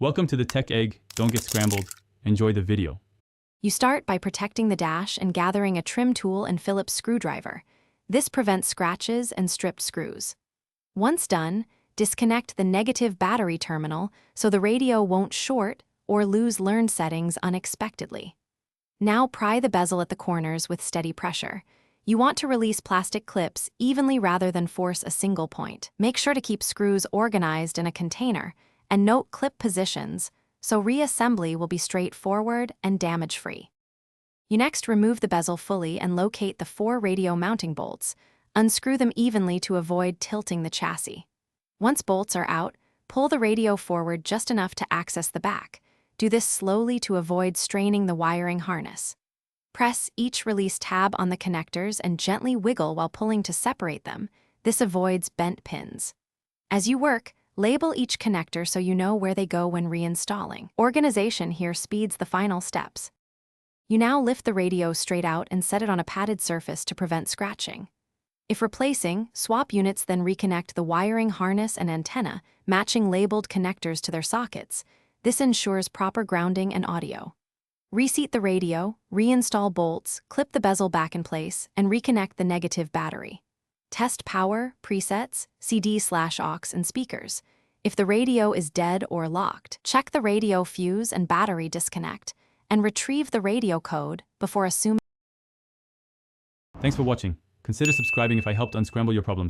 Welcome to the Tech Egg. Don't get scrambled. Enjoy the video. You start by protecting the dash and gathering a trim tool and Phillips screwdriver. This prevents scratches and stripped screws. Once done, disconnect the negative battery terminal so the radio won't short or lose learn settings unexpectedly. Now pry the bezel at the corners with steady pressure. You want to release plastic clips evenly rather than force a single point. Make sure to keep screws organized in a container and note clip positions so reassembly will be straightforward and damage-free. You next remove the bezel fully and locate the 4 radio mounting bolts. Unscrew them evenly to avoid tilting the chassis. Once bolts are out, pull the radio forward just enough to access the back. Do this slowly to avoid straining the wiring harness. Press each release tab on the connectors and gently wiggle while pulling to separate them. This avoids bent pins. As you work, label each connector so you know where they go when reinstalling. Organization here speeds the final steps. You now lift the radio straight out and set it on a padded surface to prevent scratching. If replacing, swap units, then reconnect the wiring harness and antenna, matching labeled connectors to their sockets. This ensures proper grounding and audio. Reseat the radio, reinstall bolts, clip the bezel back in place, and reconnect the negative battery. Test power, presets, CD/aux, and speakers. If the radio is dead or locked, check the radio fuse and battery disconnect, and retrieve the radio code before assuming. Thanks for watching. Consider subscribing if I helped unscramble your problems.